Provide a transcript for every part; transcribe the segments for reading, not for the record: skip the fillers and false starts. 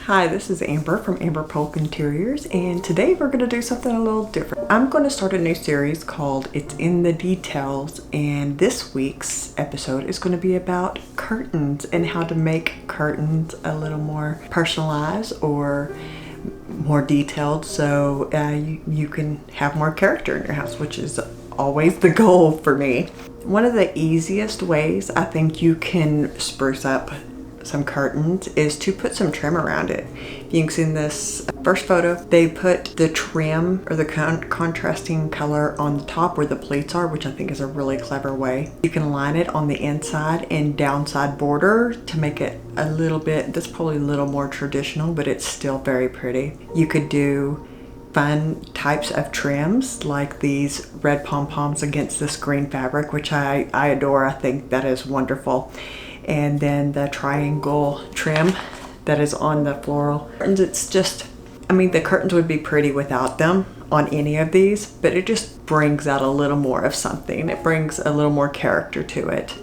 Hi, this is Amber from Amber Polk Interiors, and today we're going to do something a little different. I'm going to start a new series called It's in the Details, and this week's episode is going to be about curtains and how to make curtains a little more personalized or more detailed so you can have more character in your house, which is always the goal for me. One of the easiest ways I think you can spruce up some curtains is to put some trim around it. You can see in this first photo, they put the trim or the contrasting color on the top where the pleats are, which I think is a really clever way. You can line it on the inside and downside border to make it a little bit, that's probably a little more traditional, but it's still very pretty. You could do fun types of trims like these red pom-poms against this green fabric, which I adore. I think that is wonderful. And then the triangle trim that is on the floral. And it's just, I mean, the curtains would be pretty without them on any of these, but it just brings out a little more of something. It brings a little more character to it.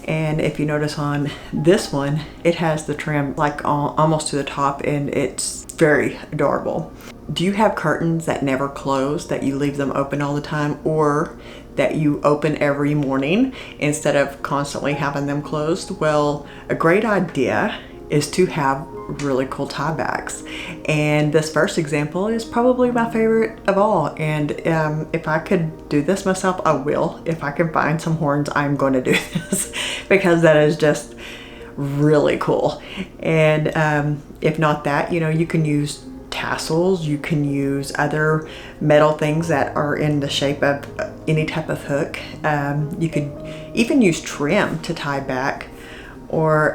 And if you notice on this one, it has the trim like almost to the top, and it's very adorable. Do you have curtains that never close, that you leave them open all the time, or that you open every morning instead of constantly having them closed? Well, a great idea is to have really cool tie backs. And this first example is probably my favorite of all. And if I could do this myself, I will. If I can find some horns, I'm going to do this because that is just really cool. And if not that, you can use tassels, you can use other metal things that are in the shape of any type of hook. You could even use trim to tie back, or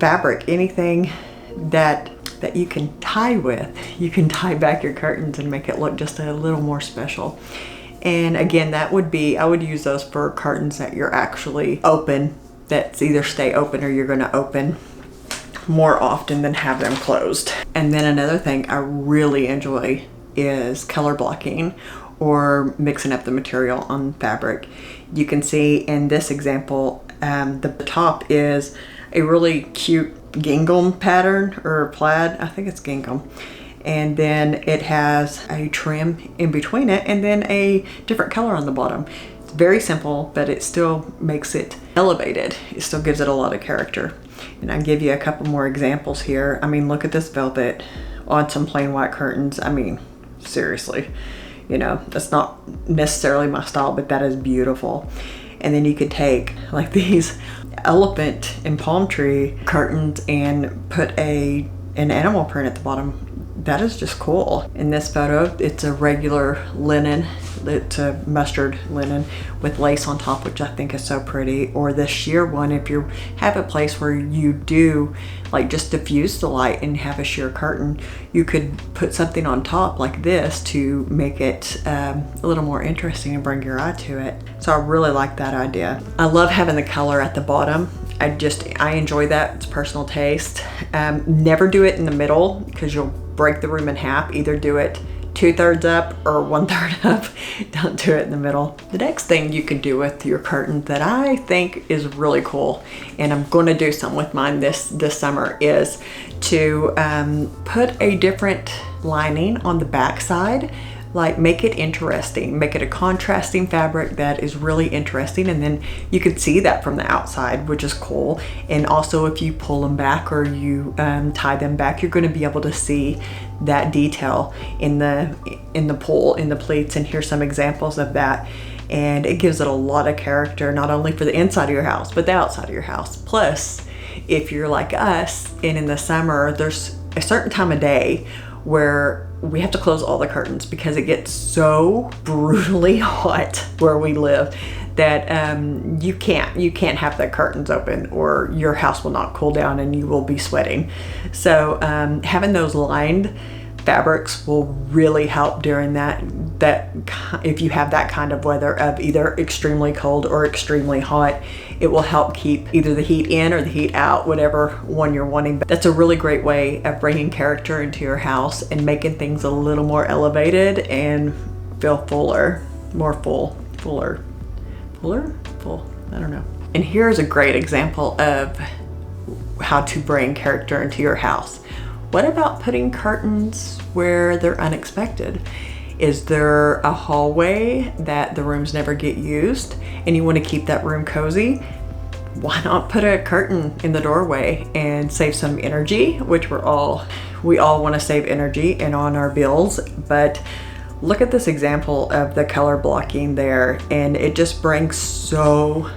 fabric, anything that you can tie with. You can tie back your curtains and make it look just a little more special. And again, I would use those for curtains that you're actually open, that's either stay open or you're going to open more often than have them closed. And then another thing I really enjoy is color blocking or mixing up the material on fabric. You can see in this example, the top is a really cute gingham pattern or plaid. I think it's gingham. And then it has a trim in between it and then a different color on the bottom. It's very simple, but it still makes it elevated. It still gives it a lot of character. And I'll give you a couple more examples here. I mean, look at this velvet on some plain white curtains. I mean, seriously, that's not necessarily my style, but that is beautiful. And then you could take like these elephant and palm tree curtains and put an animal print at the bottom. That is just cool. In this photo, it's a regular linen. It's a mustard linen with lace on top, which I think is so pretty. Or the sheer one, if you have a place where you do like just diffuse the light and have a sheer curtain, you could put something on top like this to make it a little more interesting and bring your eye to it. So I really like that idea. I love having the color at the bottom. I enjoy that. It's personal taste. Never do it in the middle because you'll break the room in half. Either do it 2/3 up or 1/3 up. Don't do it in the middle. The next thing you can do with your curtain that I think is really cool, and I'm going to do some with mine this summer, is to put a different lining on the back side. Like, make it interesting, make it a contrasting fabric that is really interesting, and then you can see that from the outside, which is cool. And also if you pull them back or you tie them back, you're going to be able to see that detail in the pull, in the pleats, and here's some examples of that. And it gives it a lot of character, not only for the inside of your house, but the outside of your house. Plus, if you're like us, and in the summer, there's a certain time of day where we have to close all the curtains because it gets so brutally hot where we live that you can't have the curtains open or your house will not cool down and you will be sweating. So having those lined fabrics will really help during that if you have that kind of weather of either extremely cold or extremely hot. It will help keep either the heat in or the heat out, whatever one you're wanting. But that's a really great way of bringing character into your house and making things a little more elevated and feel fuller, more full, I don't know. And here's a great example of how to bring character into your house. what about putting curtains where they're unexpected? Is there a hallway that the rooms never get used and you want to keep that room cozy? Why not put a curtain in the doorway and save some energy, which we all want to save energy and on our bills. But look at this example of the color blocking there, and it just brings so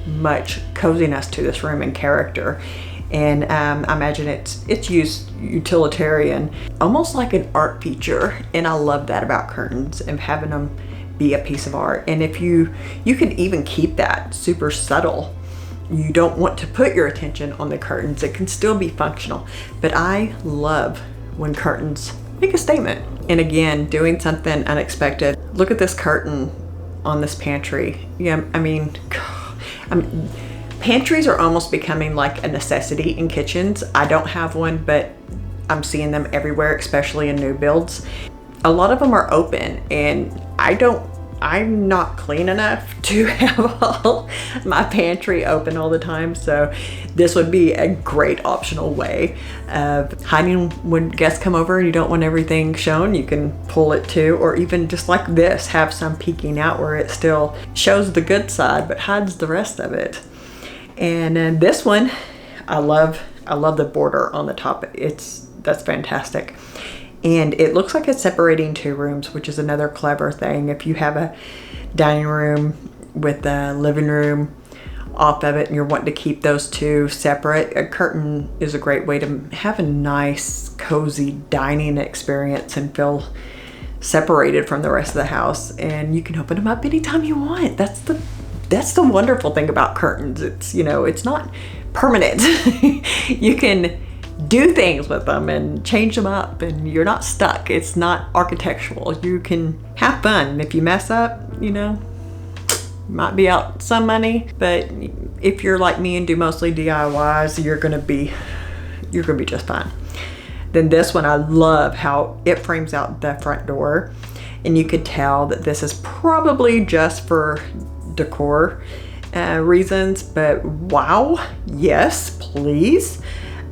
much coziness to this room and character. And I imagine it's used utilitarian, almost like an art feature. And I love that about curtains and having them be a piece of art. And if you can even keep that super subtle. You don't want to put your attention on the curtains. It can still be functional. But I love when curtains make a statement. And again, doing something unexpected. Look at this curtain on this pantry. Yeah, I mean, pantries are almost becoming like a necessity in kitchens. I don't have one, but I'm seeing them everywhere, especially in new builds. A lot of them are open, and I'm not clean enough to have all my pantry open all the time. So this would be a great optional way of hiding when guests come over and you don't want everything shown. You can pull it too, or even just like this, have some peeking out where it still shows the good side, but hides the rest of it. And then this one, I love the border on the top. That's fantastic. And it looks like it's separating two rooms, which is another clever thing. If you have a dining room with a living room off of it and you're wanting to keep those two separate, a curtain is a great way to have a nice, cozy dining experience and feel separated from the rest of the house. And you can open them up anytime you want. That's the wonderful thing about curtains. It's not permanent. You can do things with them and change them up, and you're not stuck. It's not architectural. You can have fun. And if you mess up, might be out some money, but if you're like me and do mostly DIYs, you're gonna be just fine. Then this one, I love how it frames out the front door, and you could tell that this is probably just for decor reasons, but wow, yes, please.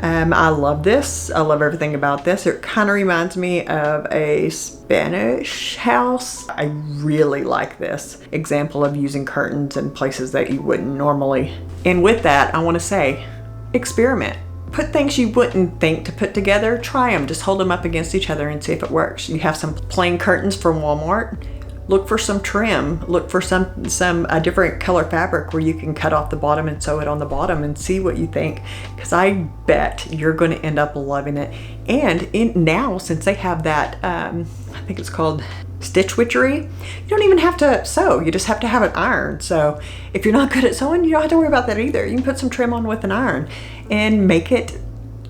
I love this. I love everything about this. It kind of reminds me of a Spanish house. I really like this example of using curtains in places that you wouldn't normally. And with that, I want to say, experiment. Put things you wouldn't think to put together, try them. Just hold them up against each other and see if it works. You have some plain curtains from Walmart. Look for some trim. Look for some different color fabric where you can cut off the bottom and sew it on the bottom and see what you think. Because I bet you're going to end up loving it. And now, since they have that, I think it's called stitch witchery, you don't even have to sew. You just have to have an iron. So if you're not good at sewing, you don't have to worry about that either. You can put some trim on with an iron and make it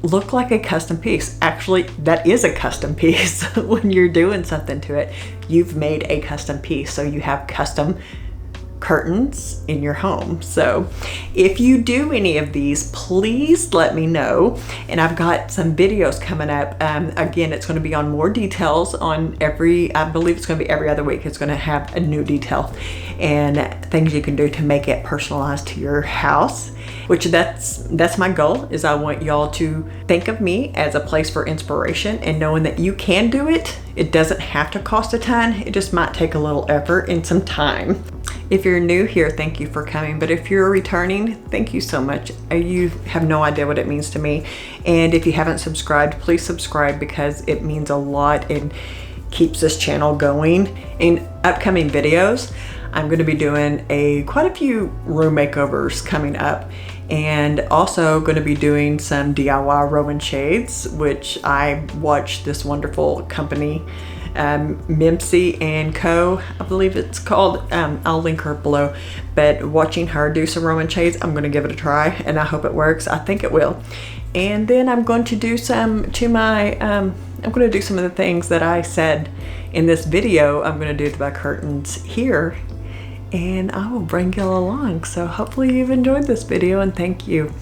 look like a custom piece. Actually, that is a custom piece. When you're doing something to it, you've made a custom piece. So you have custom curtains in your home. So if you do any of these, please let me know. And I've got some videos coming up. Again, it's going to be on more details on I believe it's going to be every other week. It's going to have a new detail and things you can do to make it personalized to your house, which that's my goal. Is I want y'all to think of me as a place for inspiration, and knowing that you can do it. It doesn't have to cost a ton. It just might take a little effort and some time. If you're new here, thank you for coming. But if you're returning, thank you so much. You have no idea what it means to me. And if you haven't subscribed, please subscribe, because it means a lot and keeps this channel going. In upcoming videos, I'm going to be doing quite a few room makeovers coming up, and also going to be doing some DIY Roman shades, which I watched this wonderful company, Mimsy and Co, I believe it's called. I'll link her below, but watching her do some Roman shades, I'm going to give it a try, and I hope it works. I think it will. And then I'm going to do some of the things that I said in this video I'm going to do to my curtains here, and I will bring you along. So hopefully you've enjoyed this video, and thank you.